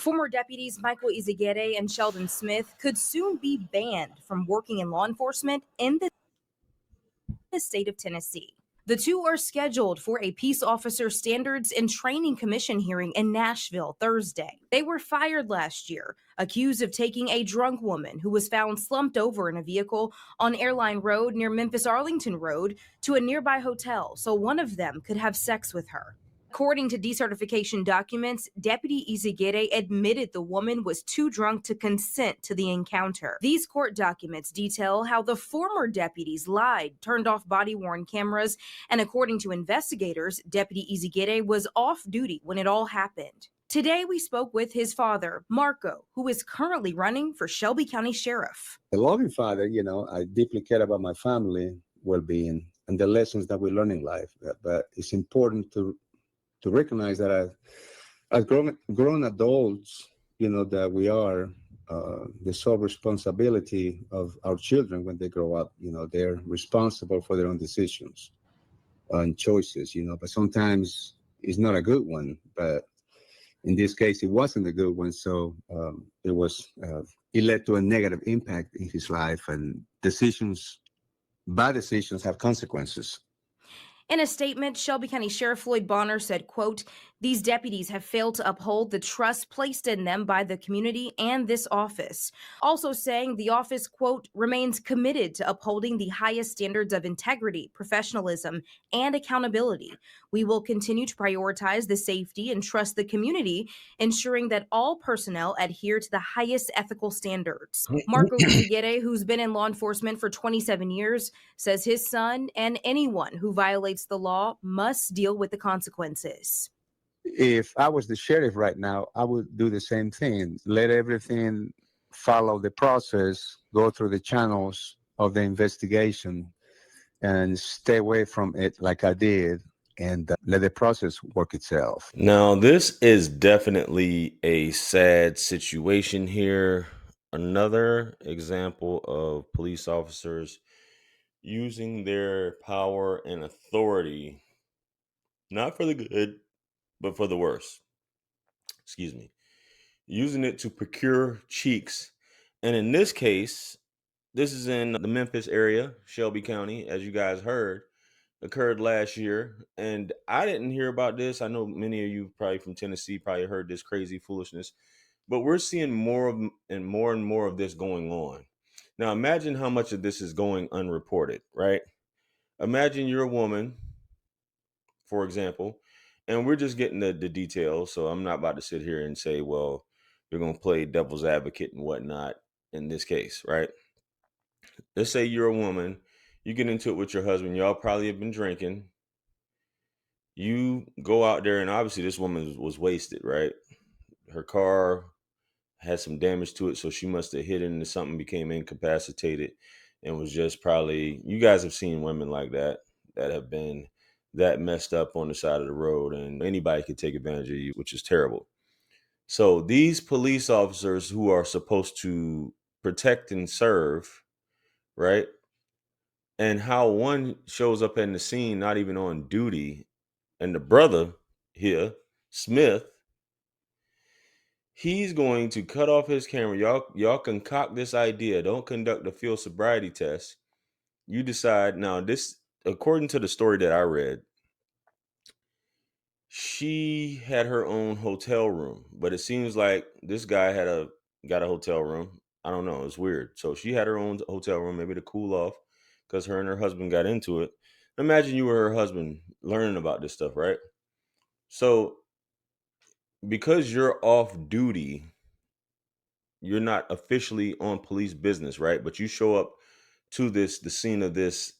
Former deputies Michael Izagere and Sheldon Smith could soon be banned from working in law enforcement in the state of Tennessee. The two are scheduled for a Peace Officer Standards and Training Commission hearing in Nashville Thursday. They were fired last year, accused of taking a drunk woman who was found slumped over in a vehicle on Airline Road near Memphis-Arlington Road to a nearby hotel so one of them could have sex with her. According to decertification documents, Deputy Izagere admitted the woman was too drunk to consent to the encounter. These court documents detail how the former deputies lied, turned off body-worn cameras, and according to investigators, Deputy Izagere was off duty when it all happened. Today, we spoke with his father, Marco, who is currently running for Shelby County Sheriff. A loving father, I deeply care about my family well-being and the lessons that we learn in life. But it's important to recognize that as grown adults, that we are the sole responsibility of our children when they grow up. They're responsible for their own decisions and choices, but sometimes it's not a good one. But in this case, it wasn't a good one. So it led to a negative impact in his life, and bad decisions have consequences. In a statement, Shelby County Sheriff Floyd Bonner said, quote, "These deputies have failed to uphold the trust placed in them by the community and this office." Also saying the office, quote, "remains committed to upholding the highest standards of integrity, professionalism, and accountability. We will continue to prioritize the safety and trust the community, ensuring that all personnel adhere to the highest ethical standards." Marco Izagere, who's been in law enforcement for 27 years, says his son and anyone who violates the law must deal with the consequences. If I was the sheriff right now, I would do the same thing. Let everything follow the process, go through the channels of the investigation, and stay away from it like I did, and let the process work itself. Now, this is definitely a sad situation here. Another example of police officers using their power and authority, not for the good, but for the worse. Excuse me. Using it to procure cheeks. And in this case, this is in the Memphis area, Shelby County, as you guys heard, occurred last year. And I didn't hear about this. I know many of you probably from Tennessee probably heard this crazy foolishness, but we're seeing more and more of this going on. Now, imagine how much of this is going unreported, right? Imagine you're a woman, for example, and we're just getting the details. So I'm not about to sit here and say, well, you're going to play devil's advocate and whatnot in this case, right? Let's say you're a woman, you get into it with your husband, y'all probably have been drinking. You go out there, and obviously this woman was wasted, right? Her car had some damage to it, so she must have hit into something, became incapacitated, and was just probably, you guys have seen women like that have been that messed up on the side of the road, and anybody could take advantage of you, which is terrible. So these police officers who are supposed to protect and serve, right? And how one shows up in the scene, not even on duty, and the brother here, Smith, he's going to cut off his camera. Y'all concoct this idea. Don't conduct a field sobriety test. You decide now. This, according to the story that I read, she had her own hotel room, but it seems like this guy got a hotel room. I don't know. It's weird. So she had her own hotel room, maybe to cool off, because her and her husband got into it. Imagine you were her husband learning about this stuff, right? So because you're off duty, you're not officially on police business, right? But you show up to the scene of this,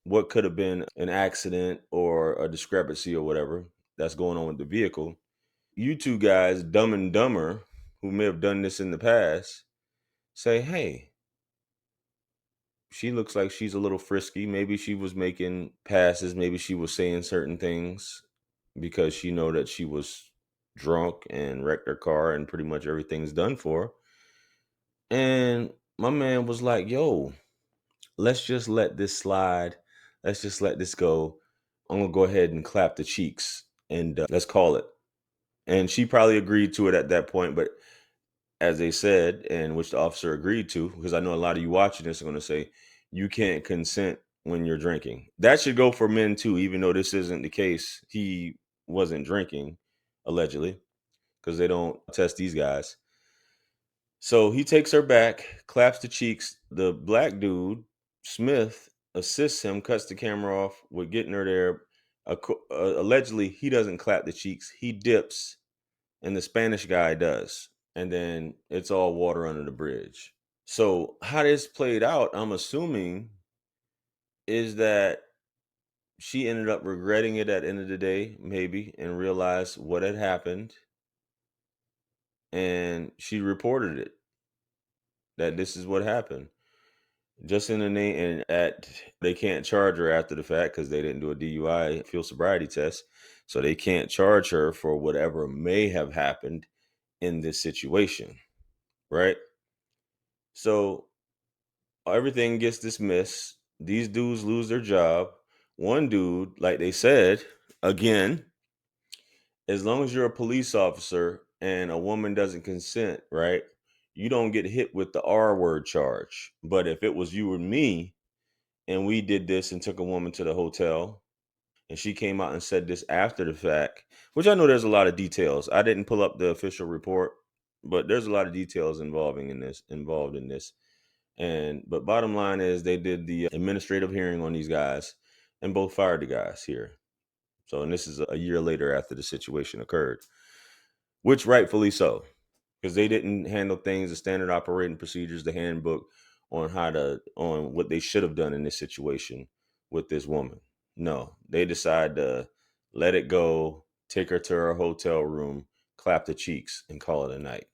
what could have been an accident or a discrepancy or whatever that's going on with the vehicle. You two guys, Dumb and Dumber, who may have done this in the past, say, hey, she looks like she's a little frisky. Maybe she was making passes. Maybe she was saying certain things because she know that she was drunk and wrecked her car and pretty much everything's done for her. And my man was like, yo, let's just let this slide. Let's just let this go. I'm going to go ahead and clap the cheeks and let's call it. And she probably agreed to it at that point, but as they said, and which the officer agreed to, because I know a lot of you watching this are going to say, you can't consent when you're drinking. That should go for men too, even though this isn't the case. He wasn't drinking, allegedly, because they don't test these guys. So he takes her back, claps the cheeks. The black dude, Smith, assists him, cuts the camera off with getting her there. Allegedly, he doesn't clap the cheeks. He dips, and the Spanish guy does. And then it's all water under the bridge. So how this played out, I'm assuming, is that she ended up regretting it at the end of the day, maybe, and realized what had happened. And she reported it, that this is what happened. Just in the name, and they can't charge her after the fact because they didn't do a DUI field sobriety test. So they can't charge her for whatever may have happened in this situation, right? So everything gets dismissed. These dudes lose their job. One dude, like they said, again, as long as you're a police officer and a woman doesn't consent, right? You don't get hit with the R word charge. But if it was you and me and we did this and took a woman to the hotel and she came out and said this after the fact, which I know there's a lot of details. I didn't pull up the official report, but there's a lot of details involved in this. But bottom line is they did the administrative hearing on these guys and both fired the guys here. So, and this is a year later after the situation occurred, which rightfully so, because they didn't handle things, the standard operating procedures, the handbook on what they should have done in this situation with this woman. No, they decide to let it go, take her to her hotel room, clap the cheeks, and call it a night.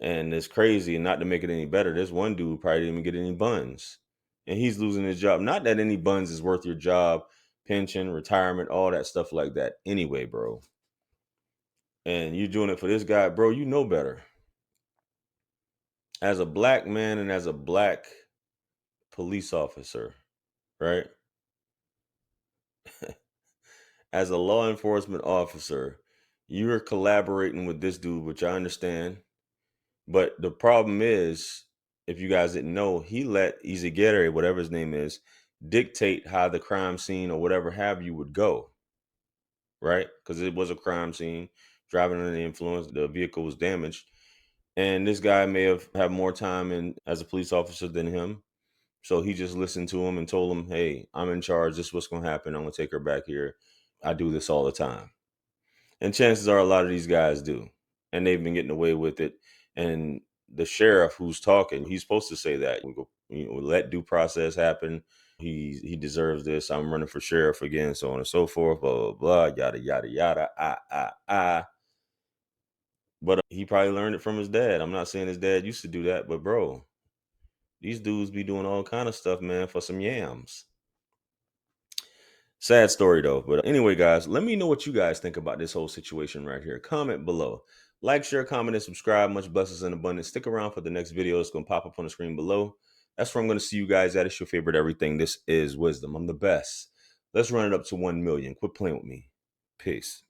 And it's crazy, and not to make it any better, this one dude probably didn't even get any buns. And he's losing his job. Not that any buns is worth your job, pension, retirement, all that stuff like that. Anyway, bro. And you're doing it for this guy, bro, you know better. As a black man and as a black police officer, right? As a law enforcement officer, you're collaborating with this dude, which I understand. But the problem is, if you guys didn't know, he let Izagirre, whatever his name is, dictate how the crime scene or whatever have you would go, right? Because it was a crime scene, driving under the influence, the vehicle was damaged. And this guy may have had more time as a police officer than him. So he just listened to him and told him, hey, I'm in charge. This is what's going to happen. I'm going to take her back here. I do this all the time. And chances are a lot of these guys do. And they've been getting away with it. And the sheriff who's talking, he's supposed to say that. Let due process happen. He deserves this. I'm running for sheriff again, so on and so forth, blah, blah, blah, yada, yada, yada, But he probably learned it from his dad. I'm not saying his dad used to do that, but bro, these dudes be doing all kind of stuff, man, for some yams. Sad story though. But anyway, guys, let me know what you guys think about this whole situation right here. Comment below. Like, share, comment, and subscribe. Much blessings and abundance. Stick around for the next video. It's going to pop up on the screen below. That's where I'm going to see you guys at. It's your favorite everything. This is Wisdom. I'm the best. Let's run it up to 1 million. Quit playing with me. Peace.